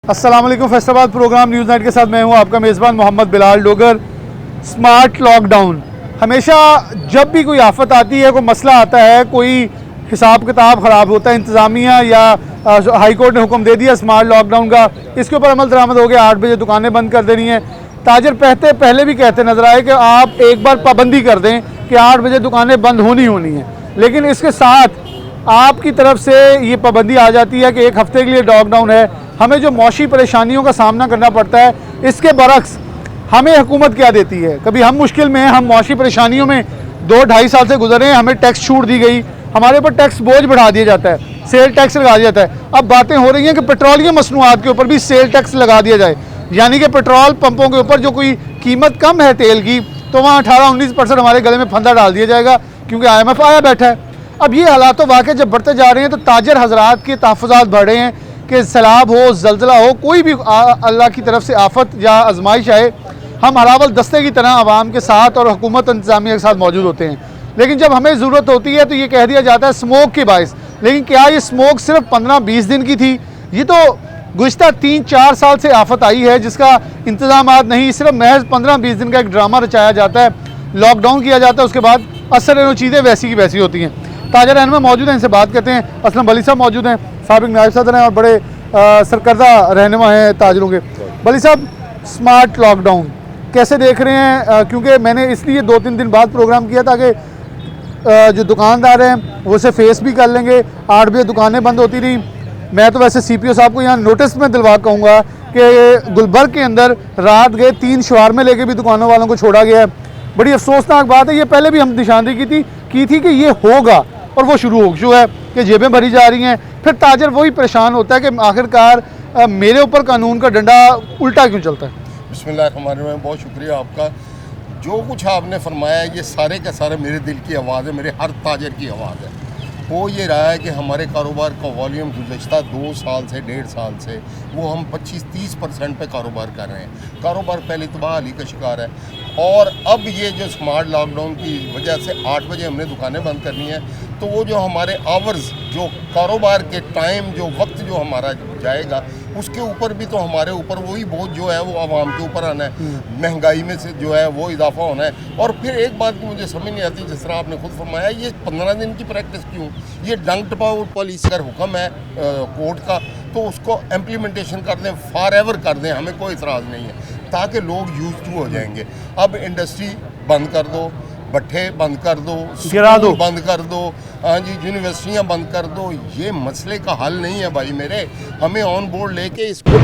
अस्सलाम वालेकुम। Faisalabad programme news night के साथ मैं हूं आपका मेज़बान मोहम्मद बिलाल डोगर। स्मार्ट लॉकडाउन, हमेशा जब भी कोई आफत आती है, कोई मसला आता है, कोई हिसाब किताब ख़राब होता है, इंतज़ामिया या हाई कोर्ट ने हुक्म दे दिया स्मार्ट लॉकडाउन का, इसके ऊपर अमल दरामद हो गया, 8 बजे दुकानें बंद कर देनी है। ताजर पहले भी कहते नज़र आए कि आप एक बार पाबंदी कर दें कि 8 बजे दुकानें बंद होनी है, लेकिन इसके साथ आपकी तरफ से ये पाबंदी आ जाती है कि एक हफ्ते के लिए लॉकडाउन है। हमें जो मौशी परेशानियों का सामना करना पड़ता है, इसके बरक्स हमें हुकूमत क्या देती है। कभी हम मुश्किल में हैं, हम मौशी परेशानियों में 2-2.5 साल से गुजरे हैं, हमें टैक्स छूट दी गई, हमारे ऊपर टैक्स बोझ बढ़ा दिया जाता है, सेल टैक्स लगा दिया जाता है। अब बातें हो रही हैं कि पेट्रोलियम मसनूआत के ऊपर भी सेल टैक्स लगा दिया जाए, यानी कि पेट्रोल पंपों के ऊपर जो कोई कीमत कम है तेल की, तो वहाँ 18-19% हमारे गले में फंदा डाल दिया जाएगा, क्योंकि IMF आया बैठा है। अब ये हालात वाक़ई जब बढ़ते जा रहे हैं तो ताजर हजरात के तहफ़्फ़ुज़ात बढ़ रहे हैं कि सैलाब हो, ज़ल्ज़ला हो, कोई भी अल्लाह की तरफ से आफत या आजमाइश आए, हम हरावल दस्ते की तरह आवाम के साथ और हुकूमत इंतज़ामिया के साथ मौजूद होते हैं। लेकिन जब हमें ज़रूरत होती है तो ये कह दिया जाता है स्मोक के बायस। लेकिन क्या ये स्मोक सिर्फ 15-20 दिन की थी? ये तो गुज़िश्ता 3-4 साल से आफत आई है, जिसका इंतज़ामात नहीं, सिर्फ महज 15-20 दिन का एक ड्रामा रचाया जाता है, लॉकडाउन किया जाता है, उसके बाद असर चीज़ें वैसी की वैसी होती हैं। ताजा रहनुमा मौजूद हैं, इनसे बात करते हैं। असलम बली साहब मौजूद हैं, साबिक नायब सदर हैं और बड़े सरकर्दा रहनुमा हैं ताजरों के। बली साहब, स्मार्ट लॉकडाउन कैसे देख रहे हैं? क्योंकि मैंने इसलिए 2-3 दिन बाद प्रोग्राम किया ताकि जो दुकानदार हैं वो इसे फेस भी कर लेंगे। 8 बजे दुकानें बंद होती रहीं। मैं तो वैसे CPO साहब को यहाँ नोटिस में दिलवा कहूँगा कि गुलबर्ग के अंदर रात गए 3 शवारमे लेके भी दुकानों वालों को छोड़ा गया है। बड़ी अफसोसनाक बात है। ये पहले भी हम निशानदेही की थी कि ये होगा, और वो शुरू हो चुका है कि जेबें भरी जा रही हैं। फिर ताजर वही परेशान होता है कि आखिरकार मेरे ऊपर कानून का डंडा उल्टा क्यों चलता है। बिस्मिल्लाहिर्रहमानिर्रहीम, बहुत शुक्रिया आपका। जो कुछ आपने फरमाया ये सारे का सारा मेरे दिल की आवाज़ है, मेरे हर ताजर की आवाज़ है। वो ये रहा है कि हमारे कारोबार का वॉल्यूम गुज़श्ता 2 साल से 1.5 साल से वो हम 25-30% पे कारोबार कर रहे हैं। कारोबार पहले तबाही का शिकार है, और अब ये जो स्मार्ट लॉकडाउन की वजह से 8 बजे हमने दुकानें बंद करनी है, तो वो जो हमारे आवर्स, जो कारोबार के टाइम, जो वक्त जो हमारा जाएगा, उसके ऊपर भी तो हमारे ऊपर वही बोझ जो है वो आवाम के ऊपर आना है। महंगाई में से जो है वो इजाफा होना है। और फिर एक बात की मुझे समझ नहीं आती, जिस तरह आपने खुद फरमाया, ये 15 दिन की प्रैक्टिस क्यों? ये डंक टपाउट पॉलिसी का हुक्म है कोर्ट का, तो उसको इम्प्लीमेंटेशन कर दें, फॉर एवर कर दें, हमें कोई इतराज़ नहीं है, ताकि लोग यूज टू हो जाएंगे। अब इंडस्ट्री बंद कर दो, भट्ठे बंद कर दो, गिरा दो, बंद कर दो, हाँ जी, यूनिवर्सिटियाँ बंद कर दो। ये मसले का हल नहीं है भाई मेरे। हमें ऑन बोर्ड लेके इसको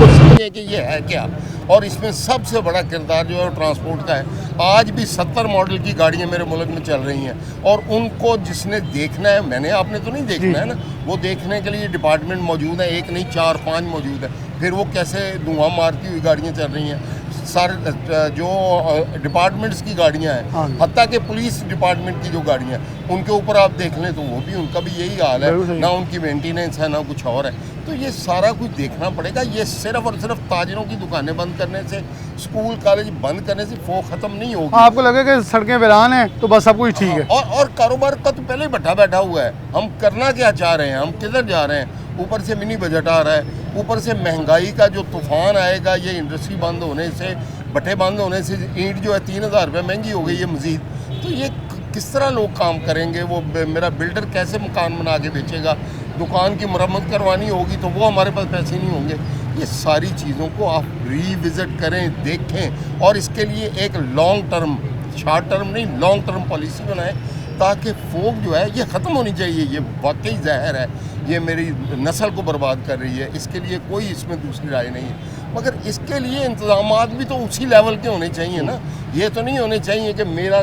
समझें कि ये है क्या। और इसमें सबसे बड़ा किरदार जो है ट्रांसपोर्ट का है। आज भी 70 मॉडल की गाड़ियाँ मेरे मुल्क में चल रही हैं, और उनको जिसने देखना है, मैंने आपने तो नहीं देखना है ना, वो देखने के लिए डिपार्टमेंट मौजूद है, एक नहीं 4-5 मौजूद है। फिर वो कैसे धुआं मारती हुई गाड़ियाँ चल रही हैं। सारे जो डिपार्टमेंट्स की गाड़ियां हैं, हत्ता के पुलिस डिपार्टमेंट की जो गाड़ियां हैं, उनके ऊपर आप देख लें तो वो भी, उनका भी यही हाल है, ना उनकी मेंटेनेंस है ना कुछ और है। तो ये सारा कुछ देखना पड़ेगा। ये सिर्फ और सिर्फ ताजरों की दुकानें बंद करने से, स्कूल कॉलेज बंद करने से फो ख़त्म नहीं होगी। आपको लगे कि सड़कें वीरान हैं तो बस सब कुछ ठीक है। और कारोबार का तो पहले बैठा हुआ है। हम करना क्या चाह रहे हैं, हम किधर जा रहे हैं? ऊपर से मिनी बजट आ रहा है, ऊपर से महंगाई का जो तूफान आएगा, ये इंडस्ट्री बंद होने से, भट्टे बंद होने से ईंट जो है 3000 रुपये महंगी हो गई है मज़ीद। तो ये किस तरह लोग काम करेंगे? वो मेरा बिल्डर कैसे मकान बना के बेचेगा? दुकान की मरम्मत करवानी होगी तो वो हमारे पास पैसे नहीं होंगे। ये सारी चीज़ों को आप रीविज़िट करें, देखें, और इसके लिए एक लॉन्ग टर्म, शॉर्ट टर्म नहीं, लॉन्ग टर्म पॉलिसी बनाएं, ताकि फोक जो है ये ख़त्म होनी चाहिए। ये वाकई जहर है, ये मेरी नस्ल को बर्बाद कर रही है। इसके लिए कोई इसमें दूसरी राय नहीं है, मगर इसके लिए इंतज़ामात भी तो उसी लेवल के होने चाहिए ना। ये तो नहीं होने चाहिए कि मेरा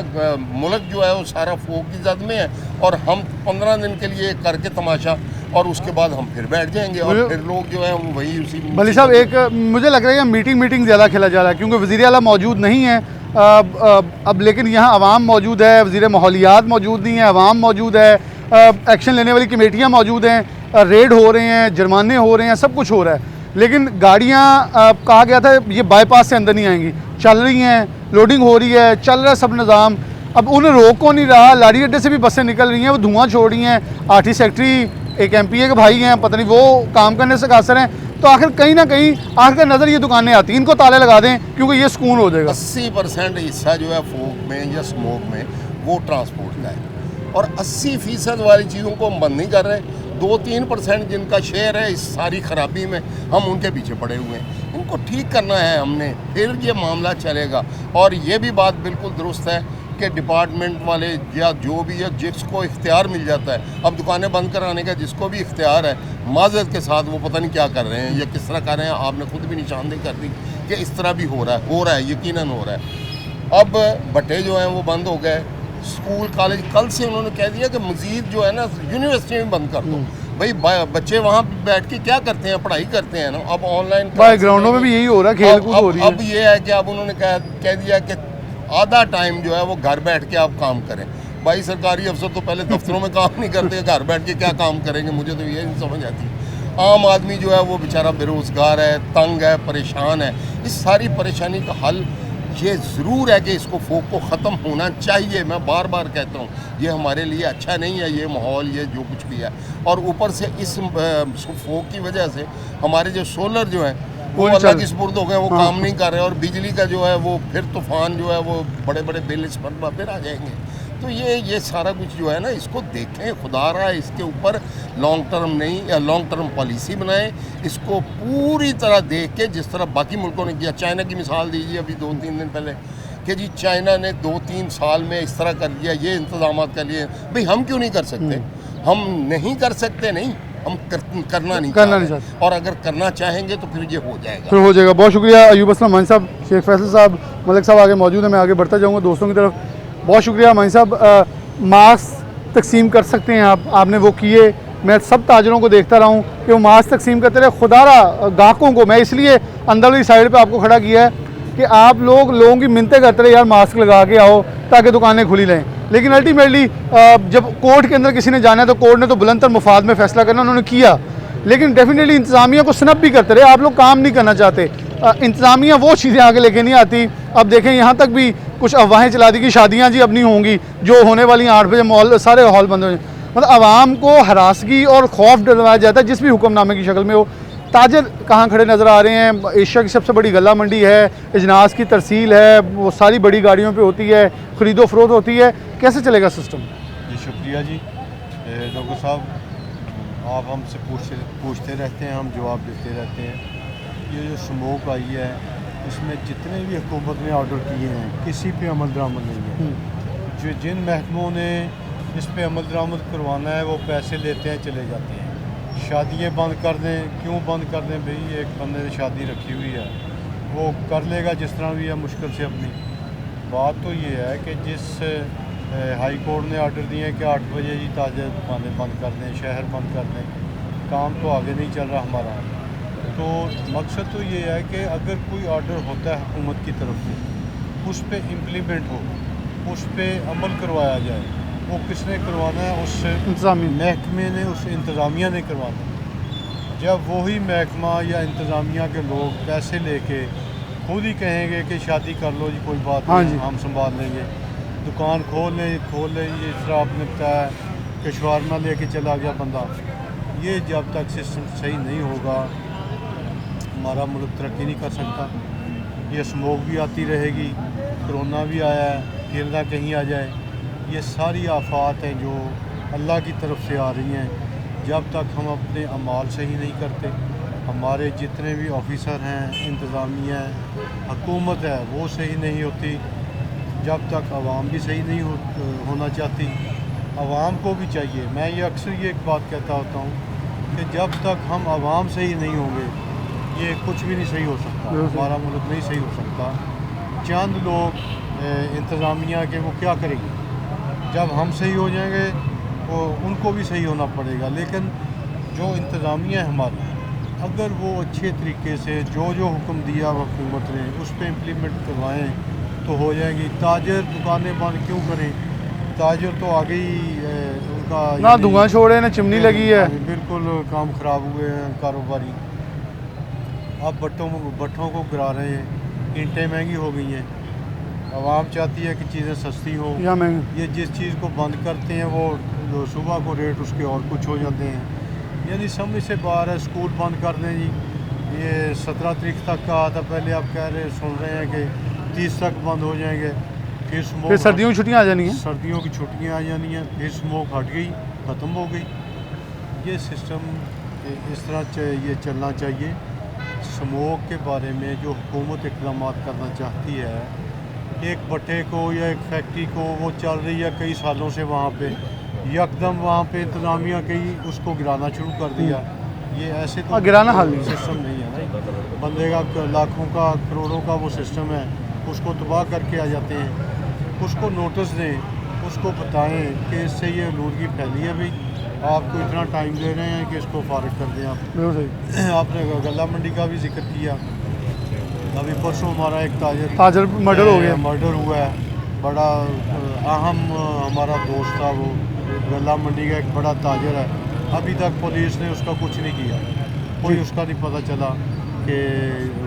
मुल्क जो है वो सारा फोक की जद में है, और हम 15 दिन के लिए करके तमाशा, और उसके बाद हम फिर बैठ जाएंगे, और फिर लोग जो है वो वही उसी। भली साहब, एक मुझे लग रहा है मीटिंग ज़्यादा खेला जा रहा है, क्योंकि वज़ीर आला मौजूद नहीं है अब, लेकिन यहाँ अवाम मौजूद है, वज़ीर माहौलियात मौजूद नहीं है, अवाम मौजूद है, एक्शन लेने वाली कमेटियाँ मौजूद हैं, रेड हो रहे हैं, जुर्माने हो रहे हैं, सब कुछ हो रहा है। लेकिन गाड़ियाँ कहा गया था ये बाईपास से अंदर नहीं आएंगी, चल रही हैं, लोडिंग हो रही है, चल रहा है सब निज़ाम। अब उन्हें रोक को नहीं रहा, लाड़ी अड्डे से भी बसें निकल रही हैं, वो धुआं छोड़ रही हैं। आरटी सेक्रेटरी एक MPA के भाई हैं, पता नहीं वो काम करने से कासर हैं। तो आखिर कहीं ना कहीं आखिर नज़र ये दुकानें आती हैं, इनको ताले लगा दें क्योंकि ये सुकून हो जाएगा। 80% हिस्सा जो है फोक में या स्मोक में वो ट्रांसपोर्ट का है, और 80% वाली चीज़ों को हम बंद नहीं कर रहे। 2-3% जिनका शेयर है इस सारी खराबी में, हम उनके पीछे पड़े हुए हैं। इनको ठीक करना है हमने, फिर ये मामला चलेगा। और ये भी बात बिल्कुल दुरुस्त है कि डिपार्टमेंट वाले या जो भी है, जिसको इख्तियार मिल जाता है, अब दुकानें बंद कराने का जिसको भी इख्तियार है, माजरत के साथ वो पता नहीं क्या कर रहे हैं या किस तरह कर रहे हैं। आपने खुद भी निशानदेही कर दी कि इस तरह भी हो रहा है, यकीनन हो रहा है। अब भट्टे जो हैं वो बंद हो गए, स्कूल कॉलेज कल से उन्होंने कह दिया कि मज़ीद जो है ना यूनिवर्सिटी में बंद कर दो। भाई बच्चे वहाँ बैठ के क्या करते हैं, पढ़ाई करते हैं ना। अब ऑनलाइन ग्राउंडों में भी यही हो रहा है, खेल कूद हो रही है। अब ये है कि अब उन्होंने कह दिया कि आधा टाइम जो है वो घर बैठ के आप काम करें। भाई सरकारी अफसर तो पहले दफ्तरों में काम नहीं करते, घर बैठ के क्या काम करेंगे, मुझे तो ये नहीं समझ आती। आम आदमी जो है वो बेचारा बेरोज़गार है, तंग है, परेशान है। इस सारी परेशानी का हल ये ज़रूर है कि इसको फोक को ख़त्म होना चाहिए। मैं बार बार कहता हूँ ये हमारे लिए अच्छा नहीं है, ये माहौल, ये जो कुछ भी है। और ऊपर से इस फोक की वजह से हमारे जो सोलर जो हैं वो अल्लाह की सुपुर्द हो गए, वो काम नहीं कर रहे। और बिजली का जो है वो फिर तूफ़ान जो है वो बड़े बड़े बिल इस पर फिर आ जाएंगे। तो ये सारा कुछ जो है ना, इसको देखें, खुदा रहा है इसके ऊपर लॉन्ग टर्म नहीं या लॉन्ग टर्म पॉलिसी बनाएं। इसको पूरी तरह देख के, जिस तरह बाकी मुल्कों ने किया। चाइना की मिसाल दीजिए अभी 2-3 दिन पहले कि जी चाइना ने 2-3 साल में इस तरह कर दिया, ये इंतजाम कर लिए। भाई हम क्यों नहीं कर सकते? हम नहीं कर सकते नहीं, हम करना नहीं चाहते। और अगर करना चाहेंगे तो फिर ये हो जाएगा। बहुत शुक्रिया अयूब असलम मान साहब, शेख फैसल साहब, मलिक साहब आगे मौजूद है। मैं आगे बढ़ता जाऊँगा दोस्तों की तरफ। बहुत शुक्रिया मान साहब। मास्क तकसीम कर सकते हैं आपने वो किए। मैं सब ताजरों को देखता रहा हूँ कि वो मास्क तकसीम करते रहे। खुदारा गाहकों को मैं इसलिए अंदर वाली साइड पे आपको खड़ा किया है कि आप लोगों की मिन्नतें करते रहे, यार मास्क लगा के आओ ताकि दुकानें खुली रहें। लेकिन अल्टीमेटली जब कोर्ट के अंदर किसी ने जाना है तो कोर्ट ने तो बुलंदतर मुफाद में फ़ैसला करना उन्होंने किया। लेकिन डेफिनेटली इंतज़ामिया को स्नब भी करते रहे। आप लोग काम नहीं करना चाहते, इंतज़ामिया वो चीज़ें आगे लेके नहीं आती। अब देखें यहाँ तक भी कुछ अफवाहें चला दी कि शादियाँ जी अब नहीं होंगी, जो होने वाली 8 बजे मॉल सारे हॉल बंद हो जाए। मतलब आवाम को हरासगी और खौफ डलवाया जाता है जिस भी हुक्मनामे की शक्ल में हो। ताजर कहाँ खड़े नज़र आ रहे हैं? एशिया की सबसे बड़ी गला मंडी है, इजनास की तरसील है, वो सारी बड़ी गाड़ियों पे होती है, ख़रीदो फरोख्त होती है। कैसे चलेगा सिस्टम? जी शुक्रिया जी डॉक्टर साहब, आप हमसे पूछते रहते हैं, हम जवाब देते रहते हैं। ये जो स्मोक आई है इसमें जितने भी हुकूमत ने ऑर्डर किए हैं किसी पे अमल दरामद नहीं है। जिन महकमों ने इस पे अमल दरामद करवाना है वो पैसे लेते हैं, चले जाते हैं। शादियाँ बंद कर दें, क्यों बंद कर दें भाई? एक बंदे ने शादी रखी हुई है, वो कर लेगा जिस तरह भी है मुश्किल से अपनी। बात तो ये है कि जिस हाई कोर्ट ने ऑर्डर दिए कि 8 बजे ही ताज़ा दुकानें बंद कर दें, शहर बंद कर दें, काम तो आगे नहीं चल रहा हमारा। तो मकसद तो ये है कि अगर कोई ऑर्डर होता है हुकूमत की तरफ से, उस पर इम्प्लीमेंट हो, उस पर अमल करवाया जाए। वो किसने करवाना है? उस महकमे ने, उस इंतज़ामिया ने करवाना है। जब वही महकमा या इंतज़ामिया के लोग पैसे लेके खुद ही कहेंगे कि शादी कर लो जी, कोई बात नहीं, हम संभाल लेंगे, दुकान खोल लें, ये इस तरह आपने बताया कि शवारमा लेके चला गया बंदा। ये जब तक सिस्टम सही नहीं होगा हमारा मुल्क तरक्की नहीं कर सकता। ये स्मोक भी आती रहेगी, कोरोना भी आया है, फिर ना कहीं आ जाए। ये सारी आफात हैं जो अल्लाह की तरफ से आ रही हैं। जब तक हम अपने अमाल सही नहीं करते, हमारे जितने भी ऑफिसर हैं, इंतज़ामिया है, हुकूमत है, वो सही नहीं होती, जब तक आवाम भी सही नहीं होना चाहती। आवाम को भी चाहिए, मैं ये अक्सर ये एक बात कहता होता हूँ कि जब तक हम आवाम सही नहीं होंगे ये कुछ भी नहीं सही हो सकता, हमारा मुल्क नहीं सही हो सकता। चंद लोग इंतज़ामिया के वो क्या करेंगे? जब हम सही हो जाएंगे तो उनको भी सही होना पड़ेगा। लेकिन जो इंतज़ामिया है हमारी, अगर वो अच्छे तरीके से जो हुक्म दिया हुकूमत ने उस पर इम्प्लीमेंट करवाएँ तो हो जाएगी। ताजर दुकानें बंद क्यों करें? ताजर तो आगे ही उनका ना धुआं छोड़े ना चिमनी लगी है, बिल्कुल काम ख़राब हुए हैं कारोबारी। अब भट्टों को गिरा रहे हैं, ईंटें महंगी हो गई हैं, आवाम चाहती है कि चीज़ें सस्ती हो। ये जिस चीज़ को बंद करते हैं वो सुबह को रेट उसके और कुछ हो जाते हैं। यानी समझ से बाहर है। स्कूल बंद कर दें जी, ये 17 तारीख तक का था, पहले आप कह रहे सुन रहे हैं कि 30 तक बंद हो जाएंगे, फिर स्मोक फिर सर्दियों की छुट्टियां आ जानी हैं। सर्दियों की छुट्टियां आ जानी हैं, फिर स्मोक हट गई, ख़त्म हो गई। ये सिस्टम इस तरह ये चलना चाहिए। स्मोक के बारे में जो हुकूमत इक़दाम करना चाहती है, एक भट्टे को या एक फैक्ट्री को वो चल रही है कई सालों से वहाँ पे, यकदम वहाँ पे इंतज़ामिया कई उसको गिराना शुरू कर दिया। ये ऐसे तो गिराना हाल नहीं सिस्टम नहीं है ना, बंदे का लाखों का करोड़ों का वो सिस्टम है, उसको तबाह करके आ जाते हैं। उसको नोटिस दें, उसको बताएं कि इससे ये आलूदगी फैली है भाई, आपको इतना टाइम दे रहे हैं कि इसको फारिग कर दें आप। बिल्कुल सही। आपने गल्ला मंडी का भी जिक्र किया, अभी परसों हमारा एक ताजर मर्डर हो गया। मर्डर हुआ है, बड़ा अहम हमारा दोस्त था, वो गल्ला मंडी का एक बड़ा ताजर है। अभी तक पुलिस ने उसका कुछ नहीं किया, कोई उसका नहीं पता चला कि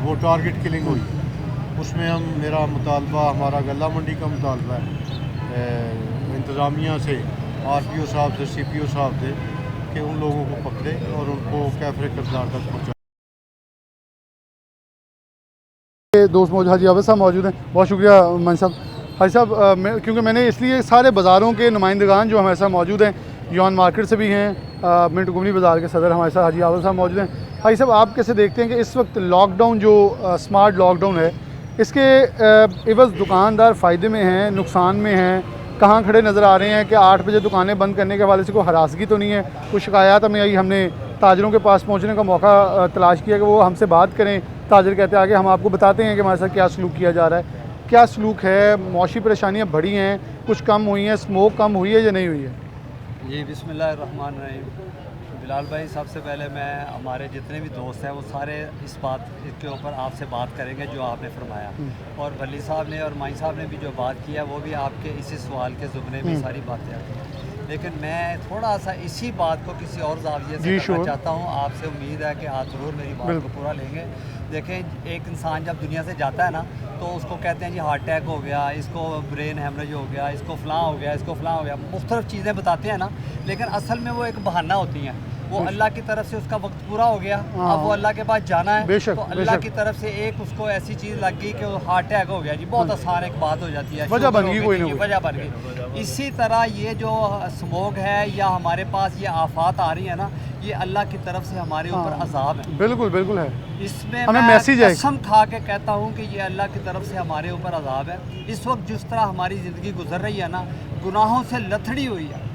वो टारगेट किलिंग हुई। उसमें मेरा मुतालबा, हमारा गल्ला मंडी का मुतालबा है इंतज़ामिया से, RPO साहब से, CPO साहब से, कि उन लोगों को पकड़े और उनको कैफरे किरदार तक पहुँचाए। दोस्त मौजूद हाजी आवेद साहब मौजूद हैं, बहुत शुक्रिया मन साहब। हाजी साहब क्योंकि मैंने इसलिए सारे बाज़ारों के नुमाइंदगान जो हमारे साथ मौजूद हैं, यौन मार्केट से भी हैं, मिंट गुमनी बाज़ार के सदर हमारे साथ हाजी आवेद साहब मौजूद हैं। हाजी साहब, आप कैसे देखते हैं कि इस वक्त लॉकडाउन जो स्मार्ट लॉकडाउन है, इसके एवज़ दुकानदार फ़ायदे में हैं, नुकसान में हैं, कहाँ खड़े नज़र आ रहे हैं कि 8 बजे दुकानें बंद करने के हवाले से कोई हरासगी तो नहीं है? कुछ शिकायत हमें आई, हमने ताजरों के पास पहुँचने का मौका तलाश किया कि वो हमसे बात करें। ताजर कहते हैं आगे हम आपको बताते हैं कि हमारे साथ क्या सलूक किया जा रहा है, क्या सलूक है, मौशी परेशानियाँ बढ़ी हैं, कुछ कम हुई हैं, स्मोक कम हुई है या नहीं हुई है? जी बिस्मिल्लाहिर्रहमानिर्रहीम। बिलाल भाई, सबसे पहले मैं हमारे जितने भी दोस्त हैं वो सारे इस बात के ऊपर आपसे बात करेंगे जो आपने फरमाया, और वली साहब ने और माई साहब ने भी जो बात किया वो भी आपके इसी सवाल के ज़ुमरे में सारी बातें आती हैं। लेकिन मैं थोड़ा सा इसी बात को किसी और जाविये से करना चाहता हूँ। आपसे उम्मीद है कि आप ज़रूर मेरी बात को पूरा लेंगे। देखें, एक इंसान जब दुनिया से जाता है ना, तो उसको कहते हैं जी हार्ट अटैक हो गया, इसको ब्रेन हेमरेज हो गया, इसको फ़लाँ हो गया, इसको फ़लाँ हो गया, मुख्तलिफ चीज़ें बताते हैं ना, लेकिन असल में वो एक बहाना होती हैं। वो अल्लाह की तरफ से उसका वक्त पूरा हो गया, अब वो अल्लाह के पास जाना है, तो अल्लाह की तरफ से एक उसको ऐसी चीज़ लग गई कि वो हार्ट अटैक हो गया जी, बहुत आसान एक बात हो जाती है, वजह बन गई, कोई वजह बन गई। इसी तरह ये जो स्मोक है या हमारे पास ये आफात आ रही है ना, ये अल्लाह की तरफ से हमारे ऊपर अजाब है। बिल्कुल बिल्कुल है, इसमें हमें मैं मैसेज है, कसम खा के कहता हूँ कि ये अल्लाह की तरफ से हमारे ऊपर अजाब है। इस वक्त जिस तरह हमारी ज़िंदगी गुजर रही है ना, गुनाहों से लथड़ी हुई है,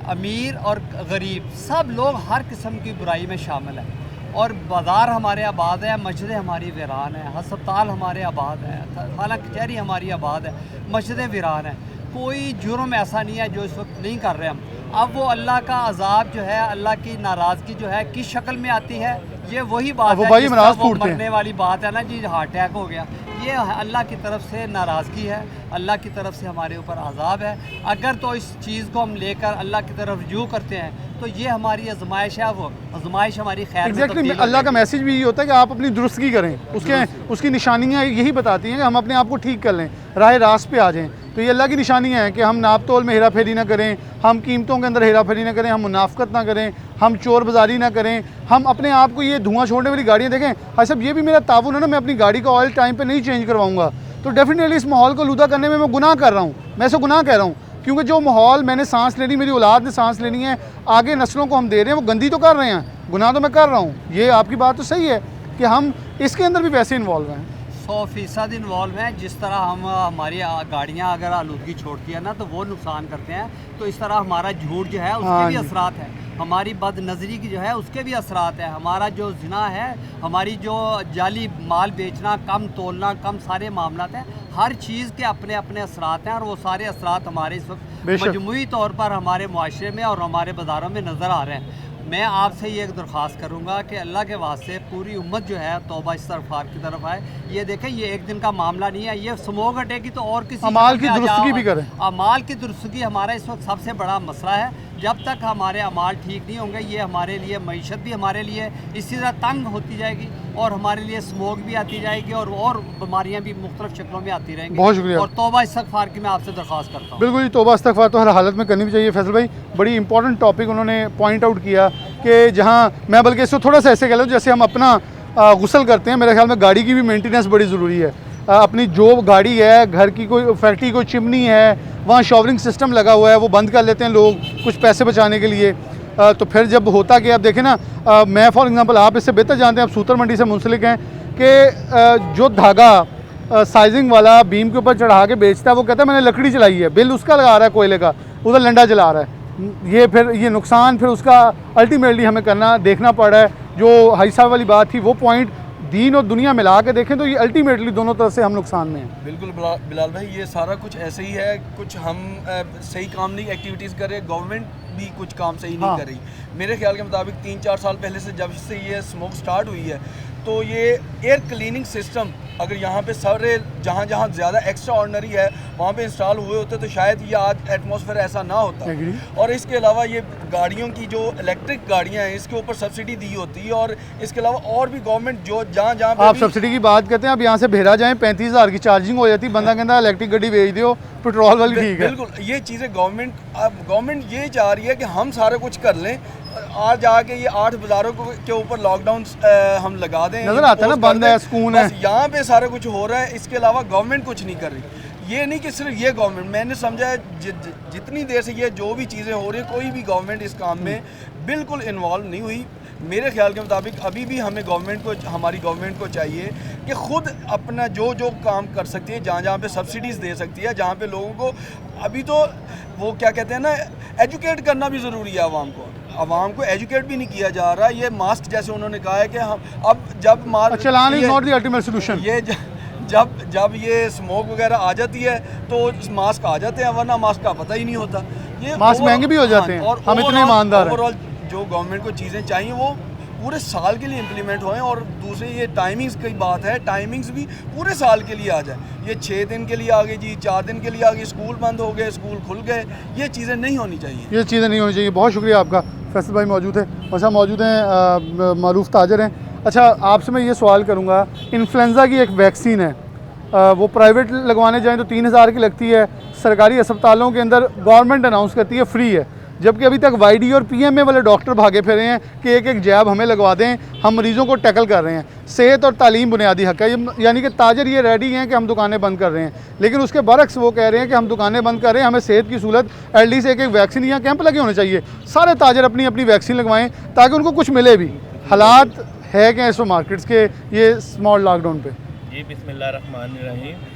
अमीर और गरीब सब लोग हर किस्म की बुराई में शामिल हैं, और बाज़ार हमारे आबाद है, मस्जिदें हमारी वीरान है, हस्पताल हमारे आबाद है, थाना कचहरी हमारी आबाद है, मस्जिदें वीरान है। कोई जुर्म ऐसा नहीं है जो इस वक्त नहीं कर रहे हम। अब वो अल्लाह का अजाब जो है, अल्लाह की नाराज़गी जो है किस शक्ल में आती है, ये वही बात है वो मरने वाली बात है ना जी, हार्ट अटैक हो गया, ये अल्लाह की तरफ से नाराज़गी है, अल्लाह की तरफ से हमारे ऊपर अजाब है। अगर तो इस चीज़ को हम लेकर अल्लाह की तरफ रुजू करते हैं तो ये हमारी आजमाइश है, वो आजमाइश हमारी खैर एग्जैक्टली अल्लाह का मैसेज भी ये होता है कि आप अपनी दुरुस्तगी करें, उसकी निशानियाँ यही बताती हैं कि हम अपने आप को ठीक कर लें, राह रास्त पे आ जाएं। तो ये अल्लाह की निशानियाँ हैं कि हम नाप तोल में हेरा फेरी ना करें, हम कीमतों के अंदर हेरा फेरी ना करें, हम मुनाफकत ना करें, हम चोर बाजारी ना करें, हम अपने आप को ये धुआं छोड़ने वाली गाड़ियाँ देखें। हाँ साहब, ये भी मेरा ताउन है ना, मैं अपनी गाड़ी का ऑयल टाइम पे नहीं चेंज करवाऊँगा, तो डेफिनेटली इस माहौल को लूदा करने में मैं गुनाह कर रहा हूँ, मैं ऐसा गुनाह कह रहा हूँ, क्योंकि जो माहौल मैंने सांस लेनी, मेरी औलाद ने सांस लेनी है, आगे नस्लों को हम दे रहे हैं, वो गंदी तो कर रहे हैं, गुनाह तो मैं कर रहा हूँ। ये आपकी बात तो सही है कि हम इसके अंदर भी वैसे इन्वॉल्व हैं, 100% इन्वॉल्व हैं। जिस तरह हम हमारी गाड़ियाँ अगर आलूदगी छोड़ती है ना तो वो नुकसान करते हैं, तो इस तरह हमारा झूठ जो है उसके भी असरात हैं, हमारी बदनज़री की जो है उसके भी असरात हैं, हमारा जो ज़िना है, हमारी जो जाली माल बेचना, कम तोलना, कम सारे मामलात हैं, हर चीज़ के अपने अपने असरात हैं, और वो सारे असरात हमारे इस वक्त मजमूई तौर पर हमारे मुआशरे में और हमारे बाज़ारों में नज़र आ रहे हैं। मैं आपसे ये एक दरख्वास्त करूँगा कि अल्लाह के वास्ते पूरी उम्मत जो है तौबा इस्तग़फ़ार की तरफ आए। ये देखें, ये एक दिन का मामला नहीं है, ये स्मोक हटेगी तो और किसी अमाल की दुरुस्तगी भी करें। अमाल की दुरुस्तगी हमारा इस वक्त सबसे बड़ा मसला है। जब तक हमारे अमाल ठीक नहीं होंगे, ये हमारे लिए मईशत भी हमारे लिए इसी तरह तंग होती जाएगी, और हमारे लिए स्मोक भी आती जाएगी, और बीमारियाँ भी मुख्तलिफ शक्लों में आती रहेंगी। बहुत शुक्रिया। और तौबा इस्तग़फ़ार की मैं आपसे दरख्वास्त करता हूँ। बिल्कुल जी, तौबा इस्तग़फ़ार तो हर हालत में करनी भी चाहिए। फैसल भाई, बड़ी इंपॉर्टेंट टॉपिक उन्होंने पॉइंट आउट किया कि जहाँ मैं बल्कि इसको थोड़ा सा ऐसे कह लूँ, जैसे हम अपना गुसल करते हैं, मेरे ख्याल में गाड़ी की भी मेंटेनेंस बड़ी ज़रूरी है। अपनी जो गाड़ी है, घर की कोई फैक्ट्री कोई चिमनी है, वहाँ शॉवरिंग सिस्टम लगा हुआ है, वो बंद कर लेते हैं लोग कुछ पैसे बचाने के लिए। तो फिर जब होता कि आप देखें ना, मैं फॉर एग्जांपल, आप इससे बेहतर जानते हैं, आप सूतर मंडी से मुंसलिक हैं, कि जो धागा साइजिंग वाला बीम के ऊपर चढ़ा के बेचता है, वो कहता है मैंने लकड़ी चलाई है, बिल उसका लगा रहा है कोयले का, उधर लंडा जला रहा है। ये फिर ये नुकसान फिर उसका अल्टीमेटली हमें देखना पड़ रहा है। जो हाई साहब वाली बात थी, वो पॉइंट दीन और दुनिया मिला के देखें तो ये अल्टीमेटली दोनों तरफ से हम नुकसान में हैं। बिल्कुल बिलाल भाई, ये सारा कुछ ऐसे ही है। कुछ हम सही काम नहीं एक्टिविटीज़ कर रहे, गवर्नमेंट भी कुछ काम सही नहीं कर रही। मेरे ख्याल के मुताबिक 3-4 साल पहले से जब से ये स्मोक स्टार्ट हुई है, तो ये एयर क्लीनिंग सिस्टम अगर यहाँ पे सारे जहाँ जहाँ ज़्यादा एक्स्ट्रा ऑर्डनरी है वहाँ पे इंस्टॉल हुए होते तो शायद ये आज एटमॉस्फेयर ऐसा ना होता। और इसके अलावा ये गाड़ियों की जो इलेक्ट्रिक गाड़ियाँ हैं, इसके ऊपर सब्सिडी दी होती है। और इसके अलावा और भी गवर्नमेंट जो जहाँ जहाँ आप सब्सिडी की बात करते हैं, अब यहाँ से भेड़ा जाएँ 35,000 की चार्जिंग हो जाती, बंदा कहता है इलेक्ट्रिक गाड़ी भेज दो, पेट्रोल वाली ठीक है। बिल्कुल, ये चीज़ें गवर्नमेंट ये चाह रही है कि हम सारा कुछ कर लें। आज जाके ये 8 बाज़ारों के ऊपर लॉकडाउन हम लगा दें, नजर आता है ना, बंद है, सुकून है, यहाँ पे सारा कुछ हो रहा है। इसके अलावा गवर्नमेंट कुछ नहीं कर रही। ये नहीं कि सिर्फ ये गवर्नमेंट, मैंने समझा है जितनी देर से ये जो भी चीज़ें हो रही हैं, कोई भी गवर्नमेंट इस काम में बिल्कुल इन्वॉल्व नहीं हुई। मेरे ख्याल के मुताबिक अभी भी हमें हमारी गवर्नमेंट को चाहिए कि खुद अपना जो जो काम कर सकती है, जहाँ जहाँ पे सब्सिडीज़ दे सकती है, जहाँ पे लोगों को अभी तो वो क्या कहते हैं ना, एजुकेट करना भी ज़रूरी है। आवाम को एजुकेट भी नहीं किया जा रहा। ये मास्क जैसे उन्होंने कहा है कि हम अब जब challan is not the ultimate solution, ये जब ये स्मोक वगैरह आ जाती है तो मास्क आ जाते हैं, वरना मास्क का पता ही नहीं होता। ये मास्क महंगे भी हो जाते हैं। और हम इतने ईमानदार हैं। ओवरऑल जो गवर्नमेंट को चीज़ें चाहिए वो पूरे साल के लिए इम्प्लीमेंट होएं। और दूसरी ये टाइमिंग्स की बात है, टाइमिंग्स भी पूरे साल के लिए आ जाए। ये 6 दिन के लिए आ गई जी, 4 दिन के लिए आ गई, स्कूल बंद हो गए, स्कूल खुल गए, ये चीज़ें नहीं होनी चाहिए। ये चीज़ें नहीं होनी चाहिए। बहुत शुक्रिया आपका। फैसल भाई मौजूद है, और साहब मौजूद हैं, मारूफ ताजर हैं। अच्छा, आपसे मैं ये सवाल करूँगा, इन्फ्लुएंज़ा की एक वैक्सीन है, वो प्राइवेट लगवाने जाएँ तो 3,000 की लगती है, सरकारी अस्पतालों के अंदर गवर्नमेंट अनाउंस करती है फ्री है, जबकि अभी तक वाईडी और पीएमए वाले डॉक्टर भागे फिरे हैं कि एक एक जैब हमें लगवा दें, हम मरीज़ों को टैकल कर रहे हैं। सेहत और तालीम बुनियादी हक़ है, यानी कि ताजर ये रेडी हैं कि हम दुकानें बंद कर रहे हैं, लेकिन उसके बरक्स वो कह रहे हैं कि हम दुकानें बंद कर रहे हैं, हमें सेहत की सहूलत एटलीस्ट एक वैक्सीन या कैंप लगे होने चाहिए। सारे ताजर अपनी अपनी वैक्सीन लगवाएँ ताकि उनको कुछ मिले भी। हालात है क्या इस मार्केट्स के ये स्मॉल लॉकडाउन पे? जी बिस्मिल्लाहिर्रहमानिर्रहीम।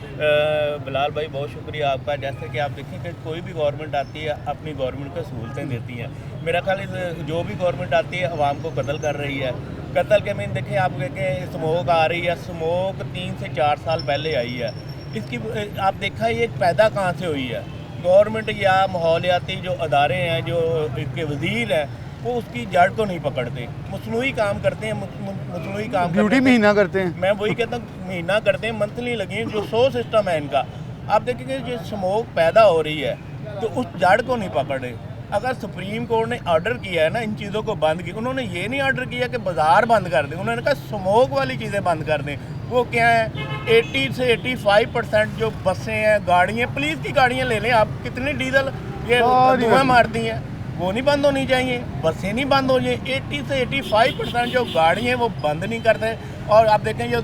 बिलाल भाई बहुत शुक्रिया आपका। जैसे कि आप देखें कि कोई भी गवर्नमेंट आती है अपनी गवर्नमेंट को सहूलतें देती हैं। मेरा ख्याल जो भी गवर्नमेंट आती है आवाम को कत्ल कर रही है। कत्ल के मीन देखें, आप देखें स्मोक आ रही है, स्मोक 3 से 4 साल पहले आई है। इसकी आप देखा ये पैदा कहाँ से हुई है? गवर्नमेंट या माहौलियाती जो अदारे हैं, जो इसके वजीर हैं, वो उसकी जड़ को नहीं पकड़ते, मसनूई काम करते हैं, मसनूई काम ड्यूटी महीना करते हैं। मैं वही कहता हूँ, महीना करते हैं, मंथली लगी जो 100 सिस्टम है इनका। आप देखेंगे जो स्मोक पैदा हो रही है तो उस जड़ को नहीं पकड़ रहे। अगर सुप्रीम कोर्ट ने ऑर्डर किया है ना इन चीज़ों को बंद की, उन्होंने ये नहीं ऑर्डर किया कि बाज़ार बंद कर दें, उन्होंने कहा स्मोक वाली चीज़ें बंद कर दें। वो क्या है, 80 से 85% जो बसें हैं, गाड़ियाँ, पुलिस की गाड़ियाँ ले लें आप, कितनी डीजल ये धुआं मारती हैं, वो नहीं बंद होनी चाहिए। बसें नहीं बंद होनी चाहिए। 80 से 85% जो गाड़ी हैं वो बंद नहीं करते। और आप देखें जो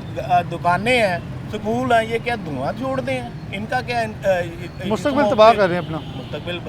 दुकानें हैं, स्कूल हैं, ये क्या धुआं छोड़ते हैं? इनका क्या मुस्तकबिल तबाह कर रहे हैं, अपना मुस्तकबिल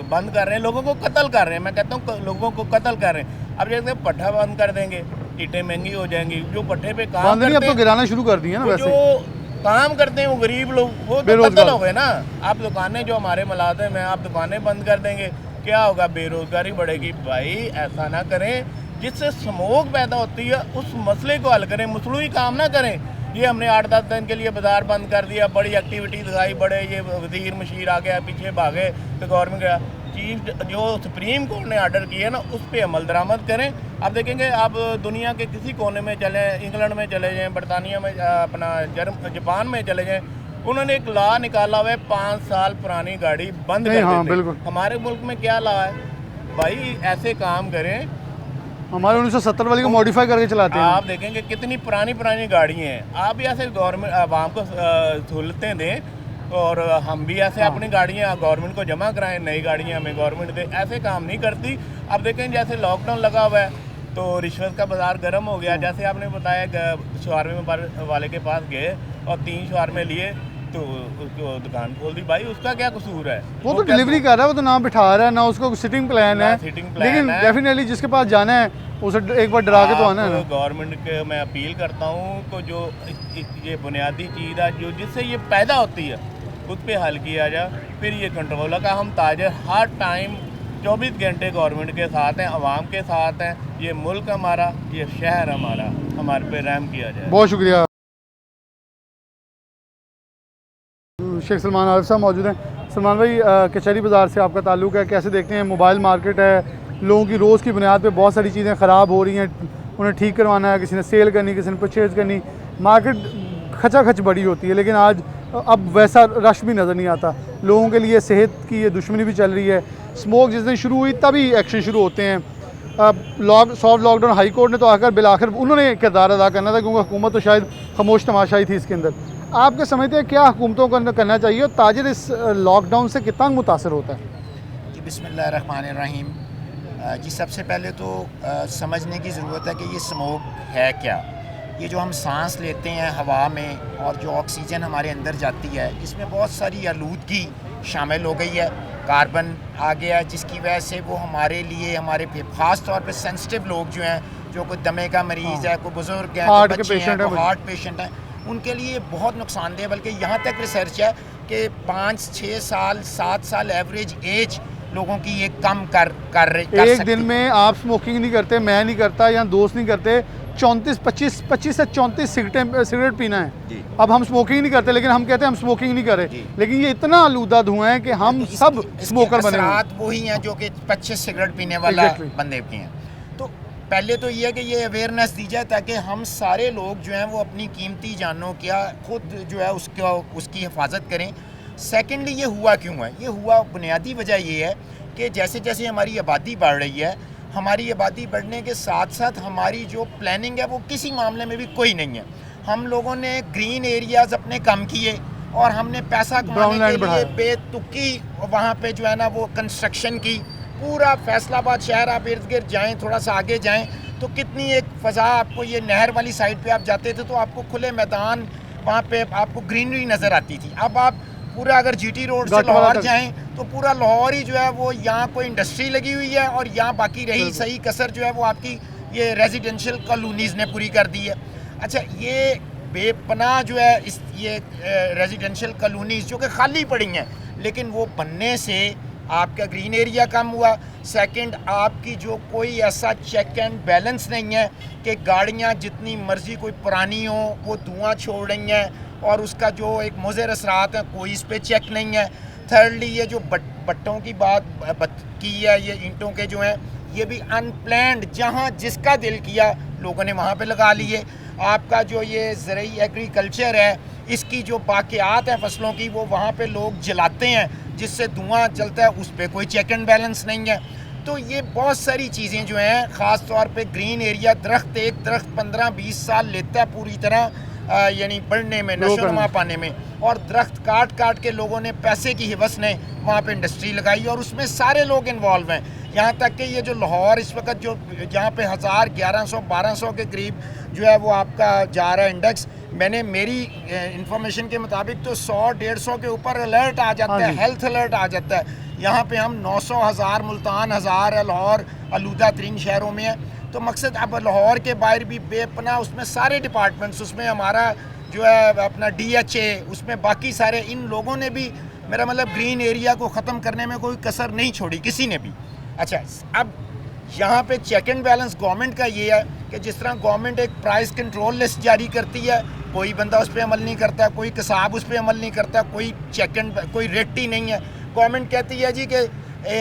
बंद कर रहे हैं, लोगों को कत्ल कर रहे हैं। मैं कहता हूँ लोगों को कत्ल कर रहे हैं। अब जैसे पट्टा बंद कर देंगे, ईटें महंगी हो जाएंगी। जो पट्टे पे काम करते हैं, अब तो गिराना शुरू कर दिए ना, वैसे जो काम करते हैं वो गरीब लोग, वो तो कत्ल हो गए ना। आप दुकानें जो हमारे मुलाज़िम में, आप दुकानें बंद कर देंगे, क्या होगा? बेरोजगारी बढ़ेगी। भाई ऐसा ना करें, जिससे स्मोक पैदा होती है उस मसले को हल करें, मसलूई काम ना करें। ये हमने 8-10 दिन के लिए बाज़ार बंद कर दिया, बड़ी एक्टिविटी दिखाई, बड़े ये वज़ीर मशीर आ गया, पीछे भागे, तो गवर्नमेंट का चीफ जो सुप्रीम कोर्ट ने ऑर्डर किया ना उस पर अमल दरामद करें। आप देखेंगे, आप दुनिया के किसी कोने में चले, इंग्लैंड में चले जाएँ, बरतानिया में, अपना जापान में चले जाएँ, उन्होंने एक लॉ निकाला हुआ है 5 साल पुरानी गाड़ी बंद कर देते। हमारे मुल्क में क्या लॉ है भाई? ऐसे काम करें। हमारे 1970 वाली को मॉडिफाई करके चलाते हैं। आप देखेंगे कितनी पुरानी गाड़ियाँ हैं। आप भी ऐसे गवर्नमेंट आवाम को सहूलतें दें, और हम भी ऐसे अपनी गाड़ियाँ गवर्नमेंट को जमा कराएं, नई गाड़ियाँ हमें गवर्नमेंट दे। ऐसे काम नहीं करती। अब देखें जैसे लॉकडाउन लगा हुआ है, तो रिश्वत का बाज़ार गर्म हो गया। जैसे आपने बताया शवारमे वाले के पास गए और 3 शवारमे लिए तो उसको दुकान खोल दी। भाई उसका क्या कसूर है? वो तो डिलीवरी कर रहा है, वो तो ना बिठा रहा है ना उसको सिटिंग प्लान है, लेकिन डेफिनेटली जिसके पास जाना है उसे एक बार डरा के तो आना है ना। गवर्नमेंट के मैं अपील करता हूँ तो जो ये बुनियादी चीज़ है जो जिससे ये पैदा होती है उस पर हल किया जाए, फिर ये कंट्रोल होगा। हम ताजर हर टाइम 24 घंटे गवर्नमेंट के साथ हैं, आवाम के साथ हैं। ये मुल्क हमारा, ये शहर हमारा, हमारे पे रहम किया जाए। बहुत शुक्रिया। शेख सलमान आरिफ साहब मौजूद हैं। सलमान भाई, कचहरी बाज़ार से आपका ताल्लुक़ है, कैसे देखते हैं? मोबाइल मार्केट है, लोगों की रोज़ की बुनियाद पे बहुत सारी चीज़ें ख़राब हो रही हैं, उन्हें ठीक करवाना है, किसी ने सेल करनी, किसी ने परचेज़ करनी, मार्केट खचाखच बड़ी होती है, लेकिन आज अब वैसा रश भी नज़र नहीं आता। लोगों के लिए सेहत की ये दुश्मनी भी चल रही है। स्मोक जिस दिन शुरू हुई तभी एक्शन शुरू होते हैं। सॉफ्ट लॉकडाउन हाई कोर्ट ने तो आकर बिलाखिर उन्होंने किरदार अदा करना था, क्योंकि हुकूमत तो शायद खामोश तमाशाई थी इसके अंदर। आप क्या समझते हैं, क्या हुकूमतों को करना चाहिए और ताजिर इस लॉकडाउन से कितना मुतासर होता है? जी बिस्मिल्लाहिर्रहमानिर्रहीम। जी सबसे पहले तो समझने की ज़रूरत है कि ये स्मोक है क्या। ये जो हम सांस लेते हैं हवा में और जो ऑक्सीजन हमारे अंदर जाती है, इसमें बहुत सारी आलूदगी शामिल हो गई है। कार्बन आ गया है जिसकी वजह से वो हमारे लिए, हमारे ख़ास तौर पे सेंसिटिव लोग जो हैं, जो कोई दमे का मरीज़ है, कोई बुज़ुर्ग है, हार्ट कोई के बच्चे हैं, पेशेंट है, कोई हार्ट पेशेंट है, उनके लिए बहुत नुकसानदेह। बल्कि यहाँ तक रिसर्च है कि 5, 6 साल, 7 साल एवरेज एज लोगों की ये कम कर एक दिन में आप स्मोकिंग नहीं करते, मैं नहीं करता या दोस्त नहीं करते, 25 से 34 सिगरेट पीना है। अब हम स्मोकिंग नहीं करते, लेकिन हम कहते हैं हम स्मोकिंग नहीं कर रहे, लेकिन ये इतना आलूदा धुआं है कि हम सब स्मोकर बने हुए हैं। वही हैं जो कि 25 सिगरेट पीने वाला बंदे भी हैं। तो पहले तो ये है कि ये अवेयरनेस दी जाए ताकि हम सारे लोग जो हैं वो अपनी कीमती जानों क्या खुद जो है उसकी हिफाजत करें। सेकेंडली, ये हुआ क्यों है? ये हुआ बुनियादी वजह ये है कि जैसे जैसे हमारी आबादी बढ़ रही है, हमारी आबादी बढ़ने के साथ साथ हमारी जो प्लानिंग है वो किसी मामले में भी कोई नहीं है। हम लोगों ने ग्रीन एरियाज़ अपने कम किए और हमने पैसा कमाने के लिए बेतुकी वहाँ पे जो है ना वो कंस्ट्रक्शन की। पूरा फैसलाबाद शहर आप इर्द गिर्द जाएँ, थोड़ा सा आगे जाएँ तो कितनी एक फ़ज़ा आपको, ये नहर वाली साइड पे आप जाते थे तो आपको खुले मैदान, वहाँ पे आपको ग्रीनरी नज़र आती थी। अब आप पूरा अगर जीटी रोड से लाहौर जाएँ तो पूरा लाहौर ही जो है वो, यहाँ कोई इंडस्ट्री लगी हुई है और यहाँ बाकी रही सही कसर जो है वो आपकी ये रेजिडेंशियल कॉलोनीज़ ने पूरी कर दी है। अच्छा, ये बेपनाह जो है इस ये रेजिडेंशियल कॉलोनीज़ जो कि खाली पड़ी हैं, लेकिन वो बनने से आपका ग्रीन एरिया कम हुआ। सेकंड, आपकी जो कोई ऐसा चेक एंड बैलेंस नहीं है कि गाड़ियाँ जितनी मर्ज़ी कोई पुरानी हो वो धुआं छोड़ रही हैं और उसका जो एक मुज़र असरात है कोई इस पर चेक नहीं है। थर्डली, ये जो बट्टों की बात की है, ये ईंटों के जो हैं, ये भी अनप्लैंड, जहाँ जिसका दिल किया लोगों ने वहाँ पे लगा लिए। आपका जो ये ज़रई एग्रीकल्चर है, इसकी जो बाक़ियात हैं फसलों की, वो वहाँ पे लोग जलाते हैं जिससे धुआं चलता है, उस पर कोई चेक एंड बैलेंस नहीं है। तो ये बहुत सारी चीज़ें जो हैं, ख़ास तौर पे ग्रीन एरिया, एक दरख्त 15-20 साल लेता है पूरी तरह यानी बढ़ने में, नशोनुमा पाने में, और दरख्त काट के लोगों ने पैसे की हिवस ने वहाँ पे इंडस्ट्री लगाई और उसमें सारे लोग इन्वॉल्व हैं। यहाँ तक कि ये जो लाहौर इस वक्त जो जहाँ पे 1000, 1100, 1200 के करीब जो है वो आपका जा रहा है इंडेक्स, मैंने मेरी इंफॉर्मेशन के मुताबिक तो 100-150 के ऊपर अलर्ट आ जाता है, हेल्थ अलर्ट आ जाता है। यहाँ पे हम 900, 1000, मुल्तान 1000 है, लाहौर आलूदा तरीन शहरों में है। तो मकसद अब लाहौर के बाहर भी बेपनाह, उसमें सारे डिपार्टमेंट्स, उसमें हमारा जो है अपना DHA, उसमें बाकी सारे, इन लोगों ने भी, मेरा मतलब ग्रीन एरिया को ख़त्म करने में कोई कसर नहीं छोड़ी किसी ने भी। अच्छा, अब यहाँ पे चेक एंड बैलेंस गवर्नमेंट का ये है कि जिस तरह गवर्नमेंट एक प्राइस कंट्रोल लिस्ट जारी करती है, कोई बंदा उस पर अमल नहीं करता, कोई कसाब उस पर अमल नहीं करता, कोई रेट ही नहीं है। गवर्नमेंट कहती है जी कि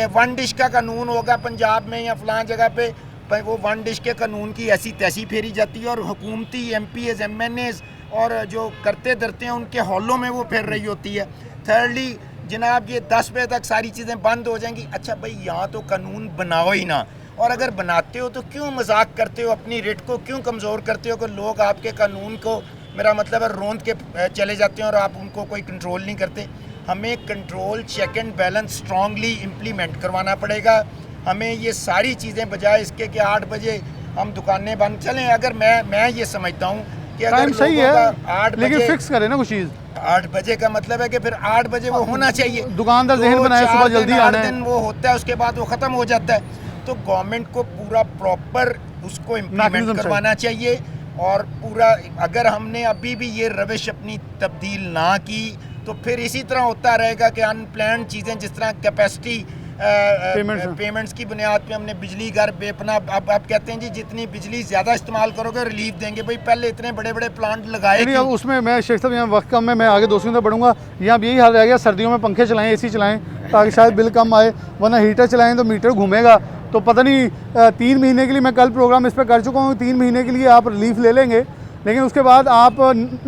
1 डिश का कानून होगा पंजाब में या फलां जगह पे, वो 1 डिश के कानून की ऐसी तैसी फेरी जाती है और हुकूमती MPs, MNAs और जो करते धरते हैं उनके हॉलों में वो फिर रही होती है। थर्डली, जनाब ये 10 बजे तक सारी चीज़ें बंद हो जाएंगी। अच्छा भाई, यहाँ तो कानून बनाओ ही ना, और अगर बनाते हो तो क्यों मजाक करते हो, अपनी रेट को क्यों कमज़ोर करते हो कि लोग आपके कानून को, मेरा मतलब है, रोंद के चले जाते हैं और आप उनको कोई कंट्रोल नहीं करते। हमें control, check and balance strongly implement करवाना पड़ेगा। हमें ये सारी चीज़ें, बजाय इसके कि 8 बजे हम दुकानें बंद चलें। अगर मैं ये समझता हूँ कि अगर टाइम सही लोगों है, का 8 लेकिन बजे फिक्स करें ना कुछ चीज़। 8 बजे का मतलब है कि फिर 8 बजे वो होना चाहिए। दुकानदार ज़हन बनाए सुबह जल्दी आना है। दिन वो होता है, उसके बाद वो ख़त्म हो जाता है। तो गवर्नमेंट को पूरा प्रॉपर उसको इम्प्लीमेंट Mechanism करवाना चाहिए। और पूरा अगर हमने अभी भी ये रविश अपनी तब्दील ना की तो फिर इसी तरह होता रहेगा कि अनप्लान्ड चीज़ें, जिस तरह कैपेसिटी पेमेंट्स की बुनियाद पे हमने बिजली घर बेपना, अब आप कहते हैं जी जितनी बिजली ज़्यादा इस्तेमाल करोगे रिलीफ देंगे। भाई पहले इतने बड़े बड़े प्लांट लगाए नहीं, अब उसमें मैं शेख साहब यहाँ वक्त कम है, मैं आगे दोस्तों से बढ़ूंगा। यहाँ अब यही हाल रह गया, सर्दियों में पंखे चलाएं, एसी चलाएं ताकि शायद बिल कम आए, वरना हीटर चलाएं तो मीटर घूमेगा। तो पता नहीं 3 महीने के लिए, मैं कल प्रोग्राम इस पर कर चुका हूँ, 3 महीने के लिए आप रिलीफ ले लेंगे, लेकिन उसके बाद आप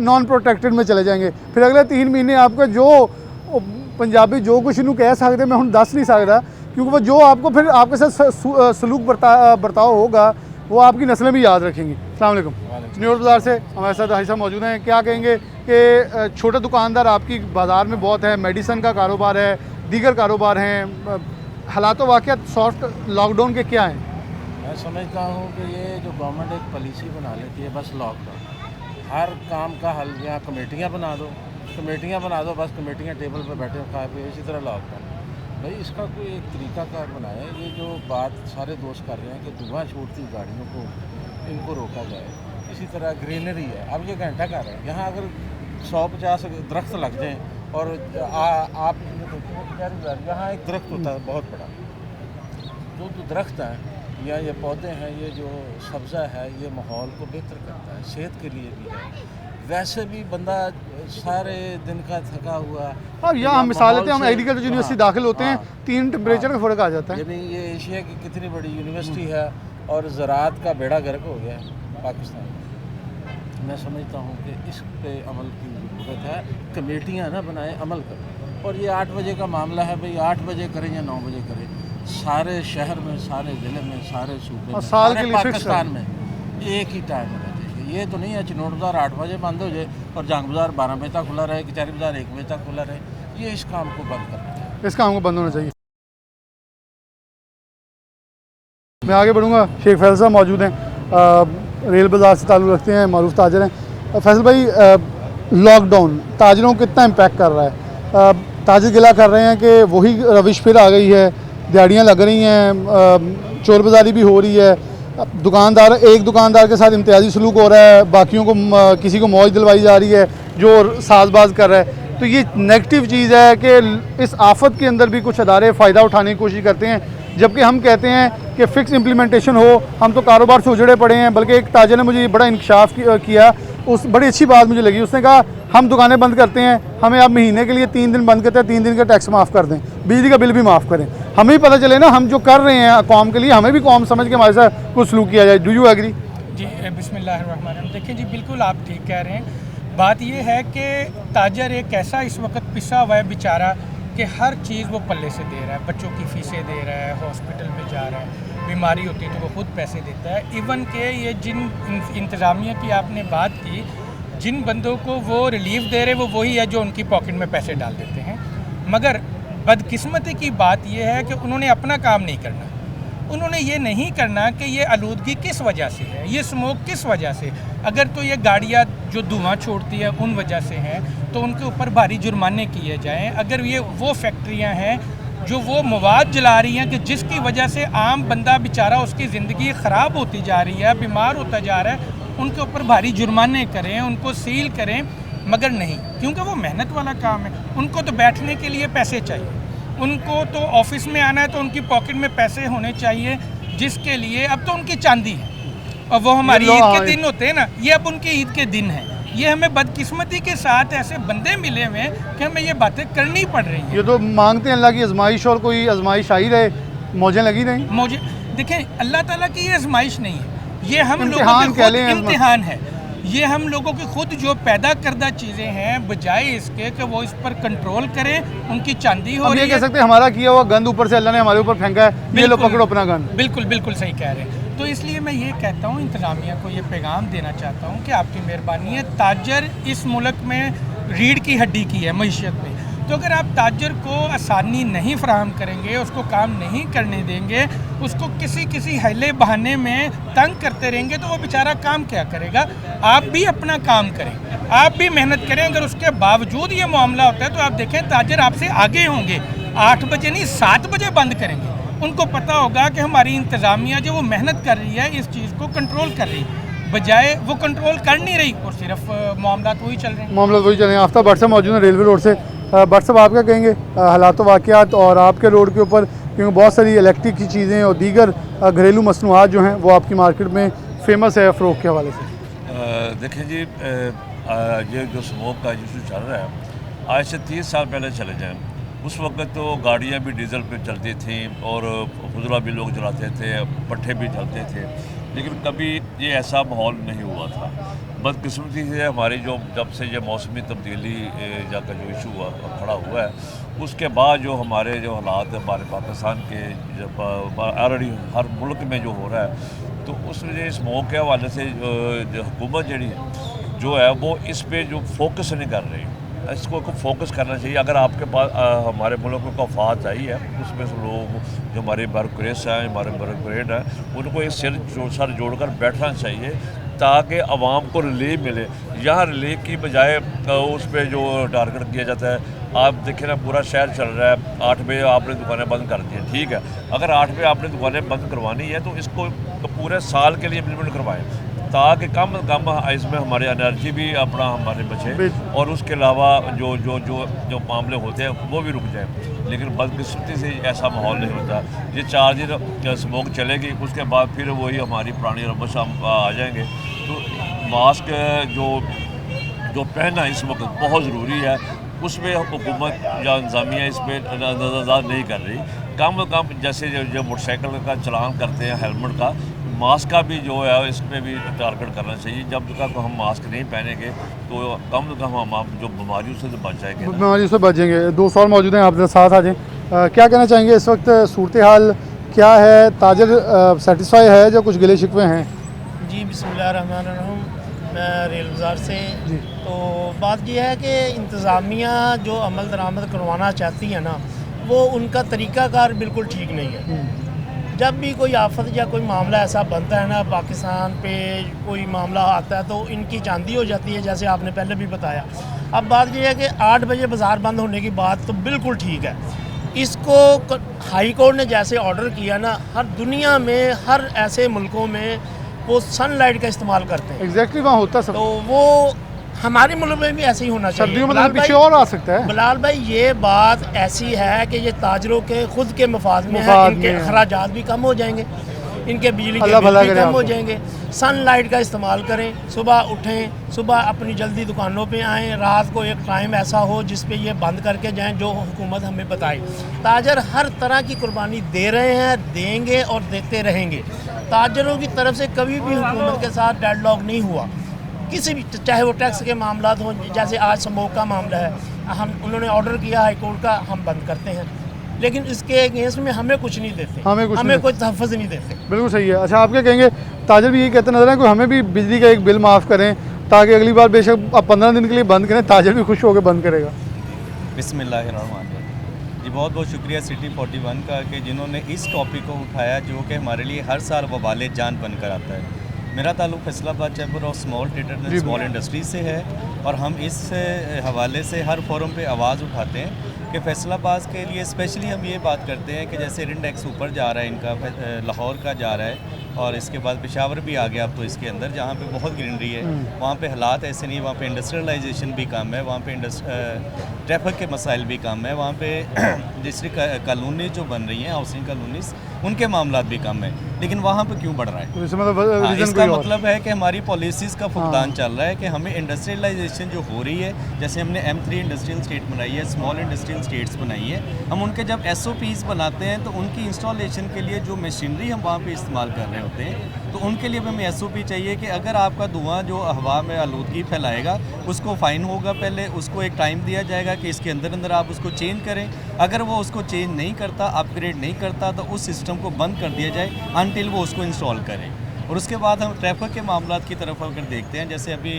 नॉन प्रोटेक्टेड में चले जाएंगे। फिर अगले 3 महीने आपका जो पंजाबी जो कुछ इन्हों कह सकते, मैं हूँ दस नहीं सकता, क्योंकि वो जो आपको फिर आपके साथ सलूक बर्ताव होगा वो आपकी नस्लें भी याद रखेंगी। अस्सलाम वालेकुम। न्यूयॉर्क बाज़ार से हमारे साथ हाजी साहब मौजूद हैं। क्या कहेंगे कि छोटे दुकानदार आपकी बाज़ार में बहुत है, मेडिसन का कारोबार है, दीगर कारोबार हैं, हालात वाक़ियात सॉफ्ट लॉकडाउन के क्या हैं? मैं समझता हूँ कि ये जो गवर्नमेंट एक पॉलिसी बना लेती है, बस लॉकडाउन, हर काम का हल यहाँ कमेटियाँ बना दो, बस कमेटियाँ टेबल पर बैठे खा पे, इसी तरह लॉकडाउन। भाई इसका कोई एक तरीकाकार बनाए। ये जो बात सारे दोस्त कर रहे हैं कि धुआं छोड़ती गाड़ियों को इनको रोका जाए, इसी तरह ग्रीनरी है। अब ये घंटा घर है, यहाँ अगर 150 दरख्त लग जाएँ और आप यहाँ एक दरख्त होता है बहुत बड़ा, जो दरख्त हैं या ये पौधे हैं, ये जो सब्ज़ा है, ये माहौल को बेहतर करता है, सेहत के लिए भी है। वैसे भी बंदा सारे दिन का थका हुआ, अब यहाँ हम मिसाल लेते हैं, हम एग्रीकल्चर यूनिवर्सिटी दाखिल होते हैं, 3 टेम्परेचर का फ़र्क आ जाता है। यानी ये एशिया की कितनी बड़ी यूनिवर्सिटी है और ज़राअत का बेड़ा गर्क हो गया है पाकिस्तान में। मैं समझता हूँ कि इस पे अमल की ज़रूरत है, कमेटियाँ ना बनाएं, अमल करें। और ये 8 बजे का मामला है, भाई 8 बजे करें या 9 बजे करें, सारे शहर में, सारे ज़िले में, सारे सूबे में, सारे पाकिस्तान में एक ही टाइम होना चाहिए। ये तो नहीं है चिनोट बाज़ार 8 बजे बंद हो जाए और जंग बाज़ार 12 बजे तक खुला रहे, कचहरी बाज़ार 1 बजे तक खुला रहे। ये इस काम को बंद करना चाहिए, इस काम को बंद होना चाहिए। मैं आगे बढ़ूँगा। शेख फैसल साहब मौजूद हैं, रेल बाज़ार से ताल्लुक़ रखते हैं, मारूफ ताजर हैं। फैसल भाई, लॉकडाउन ताजरों को कितना इम्पैक्ट कर रहा है? ताजिर गिला कर रहे हैं कि वही रविश फिर आ गई है, दिहाड़ियाँ लग रही हैं, चोर बाज़ारी भी हो रही है, दुकानदार एक दुकानदार के साथ इम्तियाजी सलूक हो रहा है, बाकियों को किसी को मौज दिलवाई जा रही है जो साजबाज कर रहा है। तो ये नेगेटिव चीज़ है कि इस आफत के अंदर भी कुछ अदारे फ़ायदा उठाने की कोशिश करते हैं, जबकि हम कहते हैं कि फ़िक्स इम्प्लीमेंटेशन हो। हम तो कारोबार से उजड़े पड़े हैं। बल्कि एक ताजर ने मुझे बड़ा इंकशाफ किया, उस बड़ी अच्छी बात मुझे लगी। उसने कहा हम दुकानें बंद करते हैं, हमें आप महीने के लिए 3 दिन बंद करते हैं, 3 दिन का टैक्स माफ़ कर दें, बिजली का बिल भी माफ़ करें। हमें ही पता चले ना हम जो कर रहे हैं कौम के लिए, हमें भी कौम समझ के हमारे साथ कुछ सलूक किया जाए। Do you agree? जी बिस्मिल्लाहिर्रहमानिर्रहीम। देखिए जी, बिल्कुल आप ठीक कह रहे हैं। बात ये है कि ताजर एक ऐसा इस वक्त पिसा हुआ है बेचारा कि हर चीज़ वो पल्ले से दे रहा है, बच्चों की फ़ीसें दे रहा है, हॉस्पिटल में जा रहा है, बीमारी होती है तो वो खुद पैसे देता है। इवन के ये जिन इंतज़ामिया की आपने बात की, जिन बंदों को वो रिलीफ दे रहे वो वही है जो उनकी पॉकेट में पैसे डाल देते हैं। मगर बदकिस्मती की बात यह है कि उन्होंने अपना काम नहीं करना। उन्होंने ये नहीं करना कि ये आलूदगी किस वजह से है, ये स्मोक किस वजह से। अगर तो ये गाड़ियाँ जो धुआं छोड़ती है उन वजह से हैं तो उनके ऊपर भारी जुर्माने किए जाएं। अगर ये वो फैक्ट्रियाँ हैं जो वो मवाद जला रही हैं कि जिसकी वजह से आम बंदा बेचारा उसकी ज़िंदगी ख़राब होती जा रही है, बीमार होता जा रहा है, उनके ऊपर भारी जुर्माने करें, उनको सील करें। मगर नहीं, क्योंकि वो मेहनत वाला काम है। उनको तो बैठने के लिए पैसे चाहिए, उनको तो ऑफिस में आना है तो उनकी पॉकेट में पैसे होने चाहिए, जिसके लिए अब तो उनकी चांदी है और वो हमारी ईद के दिन होते हैं ना, ये अब उनकी ईद के दिन हैं। ये हमें बदकिस्मती के साथ ऐसे बंदे मिले हुए हैं कि हमें ये बातें करनी पड़ रही हैं। ये तो मांगते हैं अल्लाह की आजमाइश, और कोई आजमाइश आई रहे, मौजें लगी नहीं। मौजें देखें, अल्लाह ताला की ये आजमाइश नहीं है, ये हम लोगों इम्तिहान के खुद इम्तिहान है। ये हम लोगों की खुद जो पैदा करदा चीज़ें हैं, बजाय इसके कि वो इस पर कंट्रोल करें, उनकी चांदी हो रही है। ये कह सकते हैं हमारा किया हुआ गंद ऊपर से अल्लाह ने हमारे ऊपर फेंका है, ये लो पकड़ो अपना गंद। बिल्कुल बिल्कुल सही कह रहे हैं। तो इसलिए मैं ये कहता हूँ, इंतज़ामिया को ये पैगाम देना चाहता हूँ कि आपकी मेहरबानी है, ताजर इस मुल्क में रीढ़ की हड्डी की है मईशत में। तो अगर आप ताजर को आसानी नहीं फराहम करेंगे, उसको काम नहीं करने देंगे, उसको किसी हिले बहाने में तंग करते रहेंगे, तो वो बेचारा काम क्या करेगा। आप भी अपना काम करें, आप भी मेहनत करें। अगर उसके बावजूद ये मामला होता है तो आप देखें ताजर आपसे आगे होंगे, 8 बजे नहीं 7 बजे बंद करेंगे। उनको पता होगा कि हमारी इंतज़ामिया जो वो मेहनत कर रही है, इस चीज़ को कंट्रोल कर रही है, बजाय वो कंट्रोल कर नहीं रही और सिर्फ मामला वही चल रहे हैं। मामला वही चल रहे हैं। आफ्ताब भट्ट साहब मौजूद हैं रेलवे रोड से। भट्ट साहब, आप क्या कहेंगे हालात वाक़यात और आपके रोड के ऊपर, क्योंकि बहुत सारी इलेक्ट्रिक की चीज़ें और दीगर घरेलू मसनूआत जो हैं वो आपकी मार्केट में फ़ेमस है फ़रोग के हवाले से। देखें जी, ये जो स्मोक का इशू चल रहा है, आज से 30 साल पहले चले जाएँ, उस वक्त तो गाड़ियाँ भी डीजल पे चलती थी और खुदरा भी लोग चलाते थे, पट्ठे भी चलते थे, लेकिन कभी ये ऐसा माहौल नहीं हुआ था। बदकिस्मती से हमारी जो जब से ये मौसमी तब्दीली का जो इशू खड़ा हुआ है, उसके बाद जो हमारे जो हालात हमारे पाकिस्तान के जब ऑलरेडी हर मुल्क में जो हो रहा है, तो उस वजह स्मोक के हवाले से हुकूमत जो है वो इस पे जो फोकस नहीं कर रही। इसको फोकस करना चाहिए। अगर आपके पास हमारे मुल्क में वफात आई है, उसमें से लोग जो हमारे ब्यूरोक्रेट्स हैं, हमारे ब्यूरोक्रेट हैं, उनको एक सर जोड़कर बैठना चाहिए ताकि आवाम को रिलीफ मिले। यहाँ रिलीफ की बजाय उस पर जो टारगेट किया जाता है, आप देखें ना पूरा शहर चल रहा है, 8 बजे आपने दुकानें बंद कर दी हैं, ठीक है। अगर 8 बजे आपने दुकानें बंद करवानी है तो इसको पूरे साल के लिए इम्प्लीमेंट करवाएं ताकि कम इसमें हमारी एनर्जी भी अपना हमारे बचे और उसके अलावा जो मामले होते हैं वो भी रुक जाए। लेकिन बदकिस्मती से ऐसा माहौल नहीं होता। ये 4 दिन स्मोक चलेगी, उसके बाद फिर वही हमारी पुरानी रमश आ जाएंगे। तो मास्क जो पहनना इस वक्त बहुत ज़रूरी है, उसमें हुकूमत या इंतज़ामिया इस पर नज़रअंदाज नहीं कर रही। कम जैसे जो मोटरसाइकिल का चलान करते हैं, हेलमेट का, मास्क का भी जो है इस पर भी टारगेट करना चाहिए। जब तक हम मास्क नहीं पहनेंगे तो कम हम जो बीमारियों से बच जाएंगे, बीमारियों से बचेंगे। 2 सवाल मौजूद हैं, आपके साथ आ जाएँ। क्या कहना चाहेंगे इस वक्त सूरत हाल क्या है? ताजर सेटिस्फाई है जो कुछ गिले शिकवे हैं? जी बिस्मिल्लाहिर्रहमानिर्रहीम, मैं रेल बाज़ार से। तो बात यह है कि इंतज़ामिया जो अमल दरामद करवाना चाहती है ना, वो उनका तरीक़ाकार बिल्कुल ठीक नहीं है। जब भी कोई आफत या कोई मामला ऐसा बनता है ना, पाकिस्तान पे कोई मामला आता है तो इनकी चांदी हो जाती है, जैसे आपने पहले भी बताया। अब बात यह है कि 8 बजे बाज़ार बंद होने की बात तो बिल्कुल ठीक है। इसको हाई कोर्ट ने जैसे ऑर्डर किया ना, हर दुनिया में हर ऐसे मुल्कों में वो सनलाइट का इस्तेमाल करते हैं। एग्जैक्टली वहाँ होता सब। तो वो हमारे मुल्क में भी ऐसे ही होना चाहिए। सर्दियों में पीछे और आ सकता है। बिलाल भाई, ये बात ऐसी है कि ये ताजरों के खुद के मफाद में है, इनके अखराजात भी कम हो जाएंगे, इनके बिजली के बिल भी कम हो जाएंगे। सनलाइट का इस्तेमाल करें, सुबह उठें, सुबह अपनी जल्दी दुकानों पे आएँ, रात को एक टाइम ऐसा हो जिस पे ये बंद करके जाएं जो हुकूमत हमें बताए। ताजर हर तरह की कुर्बानी दे रहे हैं, देंगे और देते रहेंगे। ताजरों की तरफ से कभी भी हुकूमत के साथ डेडलॉक नहीं हुआ, किसी भी, चाहे वो टैक्स के मामला हों, जैसे आज स्मोक का मामला है, उन्होंने ऑर्डर किया हाई कोर्ट का, हम बंद करते हैं, लेकिन इसके अगेंस्ट में हमें कुछ नहीं देते, हमें कोई तहफ़्फ़ुज़ नहीं देते। बिल्कुल सही है। अच्छा, आप क्या कहेंगे? ताजर भी यही कहते नजर है कि हमें भी बिजली का एक बिल माफ़ करें ताकि अगली बार बेशक आप 15 दिन के लिए बंद करें, ताजर भी खुश होकर बंद करेगा। बिस्मिल्लाहिर्रहमानिर्रहीम जी, बहुत बहुत शुक्रिया सिटी 41 का कि जिन्होंने इस टॉपिक को उठाया जो कि हमारे लिए हर साल वबाले जान बनकर आता है। मेरा ताल्लुक़ Faisalabad chamber of small traders and small industries से है और हम इस हवाले से हर फोरम पे आवाज़ उठाते हैं कि फैसलाबाद के लिए स्पेशली हम ये बात करते हैं कि जैसे इंडेक्स ऊपर जा रहा है, इनका लाहौर का जा रहा है और इसके बाद पेशावर भी आ गया अब तो इसके अंदर, जहाँ पे बहुत ग्रीनरी है, वहाँ पे हालात ऐसे नहीं, वहाँ पे इंडस्ट्रियलाइजेशन भी कम है, वहाँ पे ट्रैफिक के मसाइल भी कम है, वहाँ पे डिस्ट्रिक्ट कॉलोनी जो बन रही हैं, हाउसिंग कॉलोनीज़, उनके मामला भी कम है, लेकिन वहाँ पे क्यों बढ़ रहा है? इसका मतलब है कि हमारी पॉलिसीज़ का फुकदान चल रहा है कि हमें इंडस्ट्रियलाइजेशन जो हो रही है, जैसे हमने M3 इंडस्ट्रियल स्टेट बनाई है, स्मॉल इंडस्ट्रियल स्टेट्स बनाई है, हम उनके जब SOPs बनाते हैं तो उनकी इंस्टॉलेशन के लिए जो मशीनरी हम वहाँ पे इस्तेमाल कर रहे होते हैं, तो उनके लिए हमें SOP चाहिए कि अगर आपका धुआं जो हवा में आलूदगी फैलाएगा उसको फ़ाइन होगा, पहले उसको एक टाइम दिया जाएगा कि इसके अंदर अंदर आप उसको चेंज करें। अगर वो उसको चेंज नहीं करता, अपग्रेड नहीं करता, तो उस सिस्टम को बंद कर दिया जाए अनटिल वो उसको इंस्टॉल करें। और उसके बाद हम ट्रैफिक के मामलों की तरफ अगर देखते हैं, जैसे अभी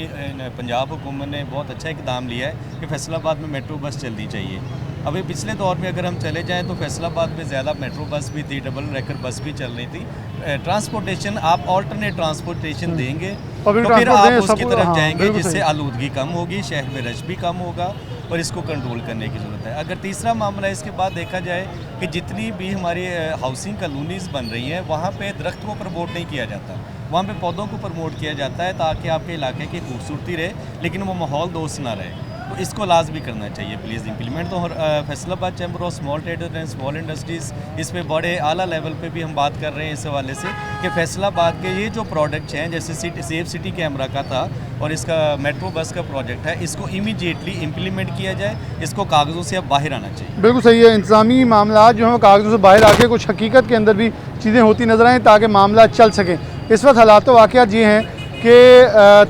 पंजाब हुकूमत ने बहुत अच्छा इकदाम लिया है कि फैसलाबाद में मेट्रो बस चलनी चाहिए। अभी पिछले दौर में अगर हम चले जाएं तो फैसलाबाद में ज़्यादा मेट्रो बस भी थी, डबल रेकर बस भी चल रही थी। ट्रांसपोर्टेशन आप ऑल्टरनेट ट्रांसपोर्टेशन देंगे तो फिर आप उसकी तरफ जाएंगे, जिससे आलूदगी कम होगी, शहर में रश भी कम होगा और इसको कंट्रोल करने की ज़रूरत है। अगर तीसरा मामला इसके बाद देखा जाए कि जितनी भी हमारी हाउसिंग कॉलोनीज़ बन रही हैं वहाँ पे दरख्त को प्रमोट नहीं किया जाता, वहाँ पे पौधों को प्रमोट किया जाता है ताकि आपके इलाके की खूबसूरती रहे, लेकिन वो माहौल दोस्त ना रहे। तो इसको लाजमी करना चाहिए प्लीज़ इम्प्लीमेंट। तो Faisalabad chamber of small traders and small industries इस पे बड़े आला लेवल पे भी हम बात कर रहे हैं इस हवाले से कि फैसलाबाद के ये जो प्रोडक्ट्स हैं, जैसे सेफ सिटी कैमरा का था और इसका मेट्रो बस का प्रोजेक्ट है, इसको इमीडिएटली इम्प्लीमेंट किया जाए, इसको कागज़ों से अब बाहर आना चाहिए। बिल्कुल सही है, इंतज़ामी मामला जो है कागज़ों से बाहर आके कुछ हकीकत के अंदर भी चीज़ें होती नज़र आएँ ताकि मामला चल सके। इस वक्त हालात वाक़यात ये हैं कि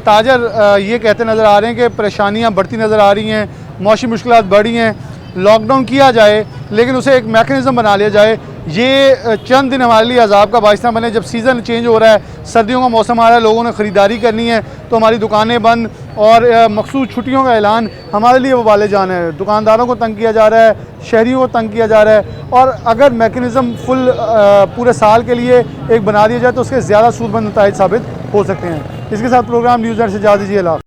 ताजर ये कहते नज़र आ रहे हैं कि परेशानियाँ बढ़ती नज़र आ रही हैं, मौसमी मुश्किलात बढ़ी हैं, लॉकडाउन किया जाए लेकिन उसे एक मैकेनिज़्म बना लिया जाए। ये चंद दिन हमारे लिए अजाब का बाइस ना बने। जब सीज़न चेंज हो रहा है, सर्दियों का मौसम आ रहा है, लोगों ने ख़रीदारी करनी है तो हमारी दुकानें बंद और मखसूस छुट्टियों का ऐलान हमारे लिए वबाले जान है। दुकानदारों को तंग किया जा रहा है, शहरियों को तंग किया जा रहा है, और अगर मैकेनिज़्म फुल पूरे साल के लिए एक बना दिया जाए तो उसके ज़्यादा सूदमंद नताइज साबित हो सकते हैं। इसके साथ प्रोग्राम न्यूज़ नेट से इजाज़त दीजिए।